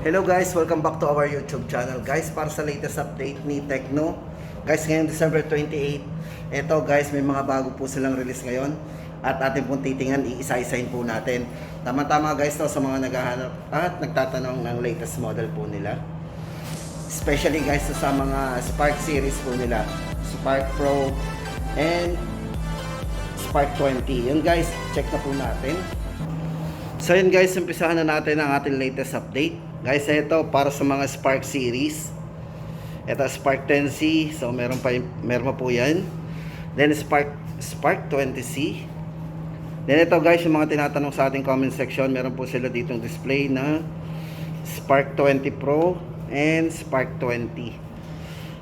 Hello guys, welcome back to our YouTube channel. Guys, para sa latest update ni Tecno. Guys, ngayong December 28, eto guys, may mga bago po silang release ngayon. At atin pong titingnan, iisa-isahin po natin. Tama-tama guys to sa mga naghahanap at nagtatanong ng latest model po nila. Especially guys sa mga Spark series po nila. Spark Pro and Spark 20. Yun guys, check na po natin. So yun guys, umpisahan na natin ang ating latest update. Guys, ito para sa mga Spark series. Ito Spark 10C. So meron pa po 'yan. Then Spark 20C. Then ito guys, yung mga tinatanong sa ating comment section, meron po sila ditong display na Spark 20 Pro and Spark 20.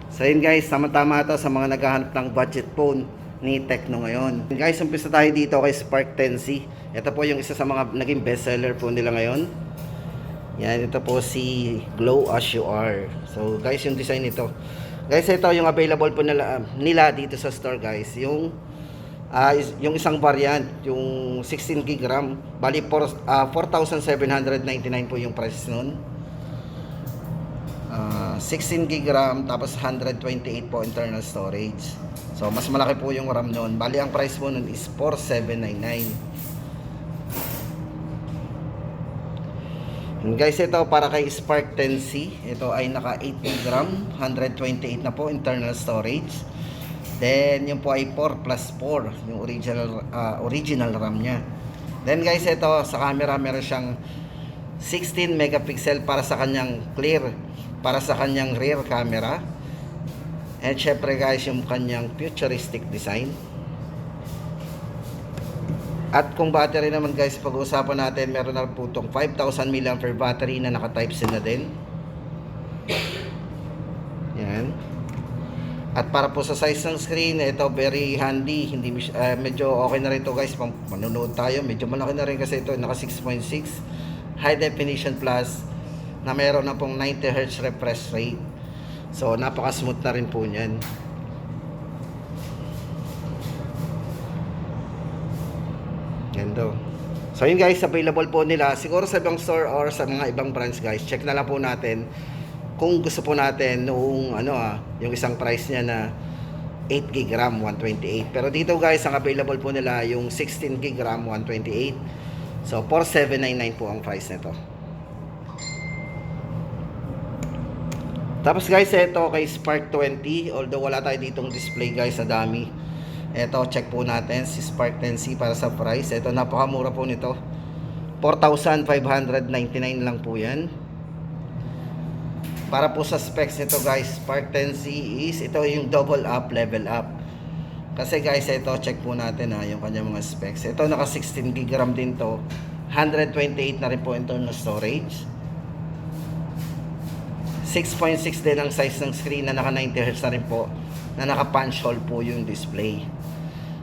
So yun guys, tama-tama ito sa mga naghahanap ng budget phone ni Tecno ngayon. Guys, umpisa tayo dito kay Spark 10C. Ito po yung isa sa mga naging bestseller po nila ngayon. Yan, ito po si Glow As You Are. So guys, yung design nito. Guys, ito yung available po nila dito sa store guys. Yung isang variant, yung 16 GB RAM. Bali 4,799 po yung price nun. 16 GB RAM, tapos 128 po internal storage. So mas malaki po yung RAM nun. Bali ang price po nun is 4,799. Guys, ito para kay Spark 10C. Ito ay naka 8 GB RAM, 128 na po internal storage. Then yung po ay 4+4 yung original RAM nya. Then guys, ito sa camera meron siyang 16 megapixel para sa kanyang clear, para sa kanyang rear camera. And syempre guys, yung kanyang futuristic design. At kung battery naman guys, pag-uusapan natin, meron na po itong 5,000 mAh battery na naka Type-C na din. Yan. At para po sa size ng screen, ito very handy. Hindi medyo okay na rin ito guys. Manunood tayo. Medyo malaki na rin kasi ito. Naka 6.6 High Definition Plus na meron na pong 90Hz refresh rate. So napaka-smooth na rin po niyan. Ganda. So yun guys, available po nila siguro sa ibang store or sa mga ibang branch guys. Check na lang po natin kung gusto po natin noong yung isang price niya na 8 GB RAM 128. Pero dito guys, ang available po nila yung 16 GB RAM 128. So 4,799 po ang price nito. Tapos guys, ito kay Spark 20, although wala tayo ditong display guys sa dami. Ito, check po natin si Spark 10C para sa price. Ito, napakamura po nito. 4,599 lang po yan. Para po sa specs nito guys, Spark 10C is ito yung double up, level up. Kasi guys, ito, check po natin yung kanyang mga specs. Ito, naka 16 GB RAM din to. 128 na rin po internal storage. 6.6 din ang size ng screen na naka 90Hz na rin po. Na naka punch hole po yung display.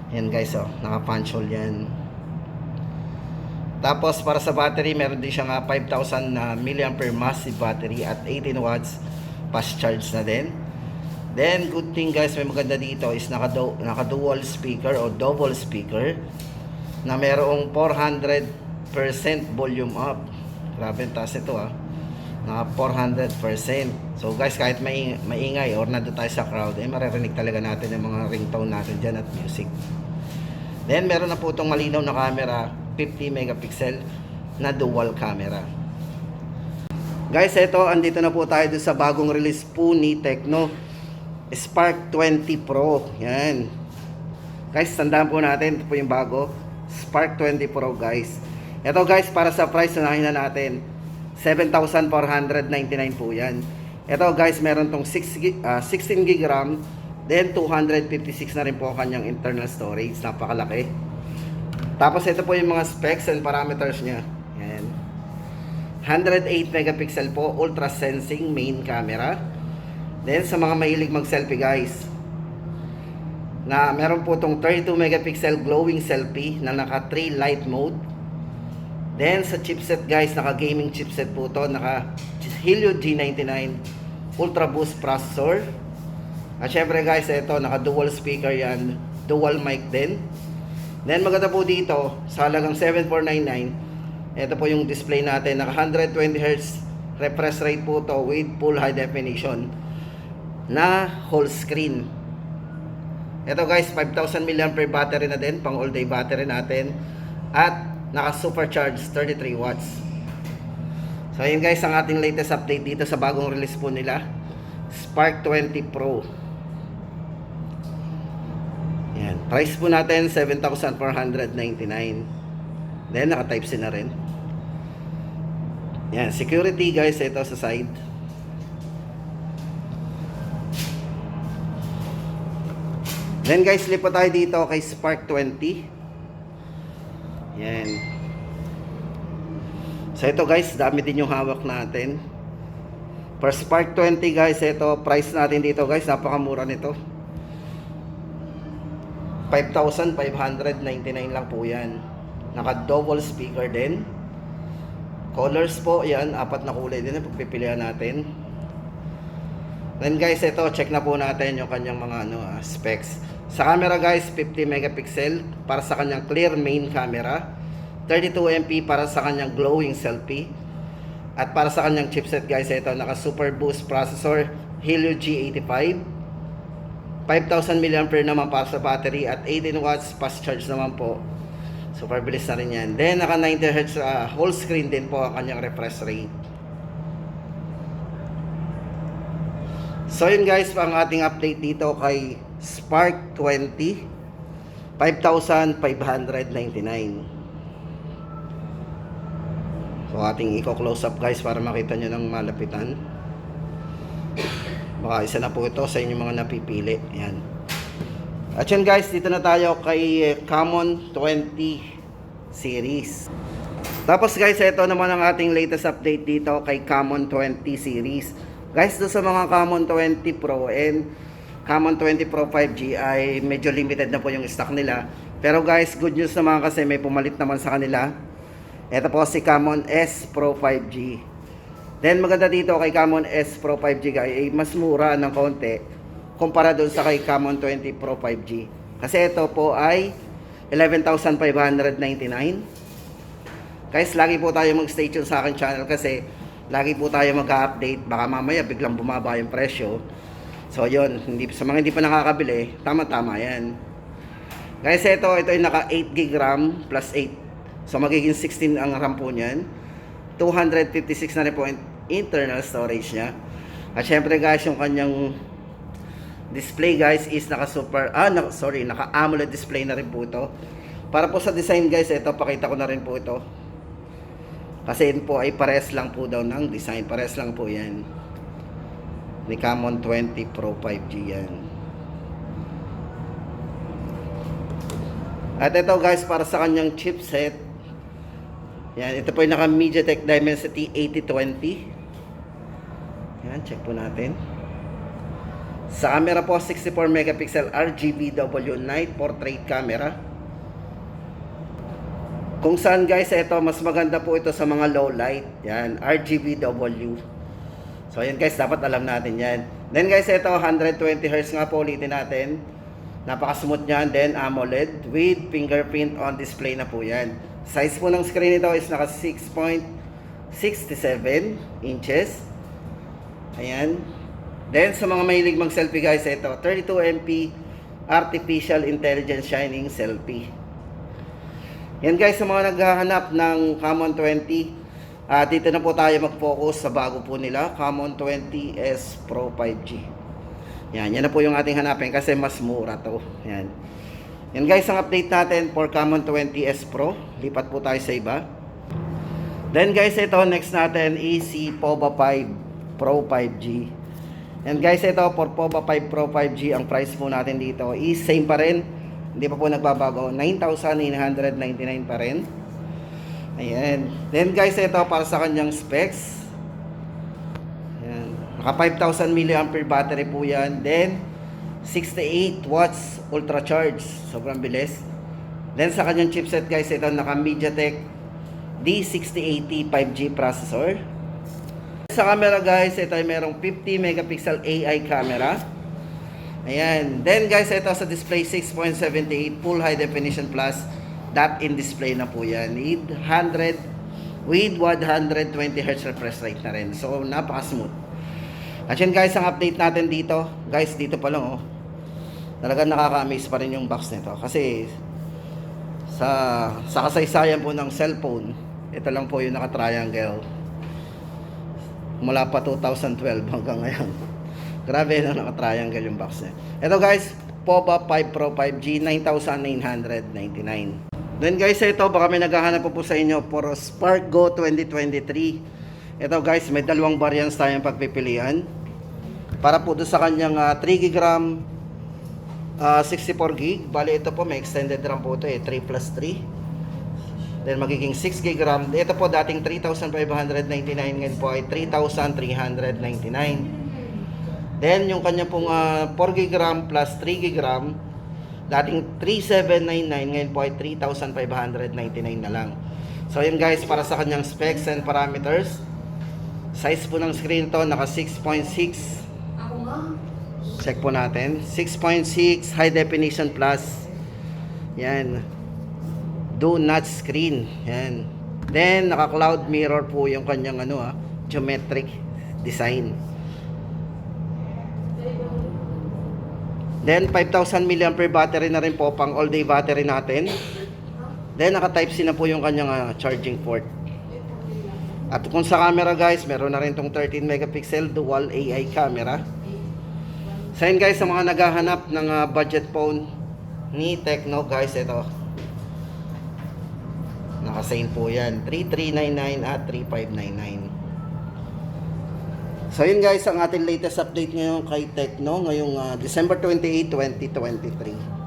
Yan guys, naka punch hole yan. Tapos para sa battery, meron din siyang 5,000 mAh massive battery at 18 watts fast charge na din. Then good thing guys, may maganda dito is naka dual speaker o double speaker na merong 400% volume up. Grabe ang taas ito naka 400%. So guys, kahit maingay or nandun tayo sa crowd, maririnig talaga natin yung mga ringtone natin dyan at music. Then meron na po itong malinaw na camera, 50 megapixel na dual camera. Guys, ito, andito na po tayo dun sa bagong release po ni Tecno, Spark 20 Pro. Yan. Guys, tandaan po natin, ito po yung bago, Spark 20 Pro guys. Ito guys, para sa price, unahin na natin. 7,499 po yan. Ito guys, meron tong 16 GB RAM, then 256 na rin po kanyang internal storage. Napakalaki. Tapos ito po yung mga specs and parameters nya. Yan. 108 megapixel po, ultra sensing main camera. Then sa mga mahilig mag selfie guys, na meron po tong 32 megapixel glowing selfie na naka 3 light mode. Then sa chipset guys, naka gaming chipset po to, naka Helio G99 Ultra Boost processor. At syempre guys, ito naka dual speaker yan, dual mic din. Then maganda po dito, sa halagang 7,499, ito po yung display natin, naka 120Hz refresh rate po to with full high definition na whole screen. Ito guys, 5,000 mAh battery na din, pang all day battery natin, at naka supercharged 33 watts. So ayun guys, ang ating latest update dito sa bagong release po nila, Spark 20 Pro. Yan, price po natin 7,499. Then naka type C na rin. Yan, security guys, ito sa side. Then guys, lipat tayo dito kay Spark 20. Yan. So ito guys, dami din yung hawak natin. For Spark 20 guys, ito price natin dito guys, napakamura nito. 5,599 lang po yan. Naka double speaker din. Colors po yan, 4 na kulay din ang pagpipilian natin. Then guys, ito check na po natin yung kanyang mga specs. Sa camera guys, 50 megapixel para sa kanyang clear main camera, 32 MP para sa kanyang glowing selfie. At para sa kanyang chipset guys, ito naka super boost processor Helio G85, 5,000 mAh naman para sa battery, at 18 watts fast charge naman po. Super bilis na rin yan. Then naka 90 Hz whole screen din po ang kanyang refresh rate. So yun guys, ang ating update dito kay Spark 20, 5,599. So ating i-close up guys para makita nyo ng malapitan. Baka isa na po ito sa inyong mga napipili. Yan. At yan guys, dito na tayo kay Camon 20 series. Tapos guys, ito naman ang ating latest update dito kay Camon 20 series. Guys, doon sa mga Camon 20 Pro and Camon 20 Pro 5G ay medyo limited na po yung stock nila. Pero guys, good news naman kasi may pumalit naman sa kanila. Ito po si Camon S Pro 5G. Then maganda dito kay Camon S Pro 5G guys, ay mas mura ng konti kumpara doon sa kay Camon 20 Pro 5G. Kasi ito po ay 11,599. Guys, lagi po tayo mag-stay tuned sa akin channel kasi lagi po tayo mag-update. Baka mamaya biglang bumaba yung presyo. So yun, sa mga hindi pa nakakabili, tama-tama yan. Guys, ito ay naka 8 GB RAM plus 8. So magiging 16 ang RAM po niyan. 256 na rin po internal storage niya. At syempre guys, yung kanyang display guys is naka AMOLED display na rin po ito. Para po sa design guys, ito pakita ko na rin po ito. Kasi yun po ay pares lang po daw ng design. Pares lang po yan. Ni Camon 20 Pro 5G yan. At ito guys, para sa kanyang chipset. Yan, ito po yung naka MediaTek Dimensity 8020. Yan, check po natin. Sa camera po, 64 megapixel RGBW night portrait camera. Kung saan guys, ito mas maganda po ito sa mga low light. Yan, RGBW. So yan guys, dapat alam natin yan. Then guys, ito 120 Hz nga po, ulitin natin. Napaka-smooth niyan. Then AMOLED with fingerprint on display na po yan. Size po ng screen ito is naka 6.67 inches. Ayan. Then sa mga mahilig mag selfie guys, ito 32 MP artificial intelligence shining selfie. Yan guys, sa mga naghahanap ng Camon 20, dito na po tayo mag-focus sa bago po nila, Camon 20S Pro 5G. Yan na po yung ating hanapin kasi mas mura to. Yan guys, ang update natin for Camon 20S Pro. Lipat po tayo sa iba. Then guys, ito next natin is si POVA 5 Pro 5G. And guys, ito for POVA 5 Pro 5G, ang price po natin dito is same pa rin. Hindi pa po nagbabago. 9,999 pa rin. Ayan. Then guys, ito para sa kanyang specs. Ayan. Naka 5,000 mAh battery po yan. Then 68 watts ultra charge. Sobrang bilis. Then sa kanyang chipset guys, ito naka MediaTek D6080 5G processor. Sa camera guys, ito ay merong 50 megapixel AI camera. Ayan. Then guys, ito sa display 6.78 full high definition plus dot in display na po yan. Need 100 with 120 Hz refresh rate na rin. So, napaka-smooth. At yun guys, ang update natin dito. Guys, dito pa lang oh. Talagang nakaka-amaze pa rin yung box nito. Kasi, sa kasaysayan po ng cellphone, ito lang po yung naka-triangle. Mula pa 2012 hanggang ngayon. Grabe na naka-triangle yung box niya. Ito guys, POVA 5 Pro 5G, 9,999. Then guys, ito baka may naghahanap po sa inyo for Spark Go 2023. Ito guys, may dalawang variants tayong pagpipilian. Para po doon sa kanyang 3GB RAM, 64GB. Bali ito po may extended RAM po ito 3+3. Then magiging 6GB RAM. Ito po dating 3,599, ngayon po ay 3,399. Then yung kanya pong 4GB RAM plus 3GB RAM, dating 3,799, ngayon po ay 3,599 na lang. So yun guys, para sa kanyang specs and parameters. Size po ng screen to, naka 6.6. Check po natin. 6.6 high definition plus. Yan. Do not screen. Yan. Then naka cloud mirror po yung kanyang geometric design. Then 5,000 mAh battery na rin po, pang all day battery natin. Then naka type C na po yung kanyang charging port. At kung sa camera guys, meron na rin tong 13 megapixel dual AI camera. So yun guys, sa mga naghahanap ng budget phone ni Tecno guys, ito. Naka-sale po yan, 3,399 at 3,599. So yun guys, ang ating latest update ngayon kay Tecno ngayong December 28, 2023.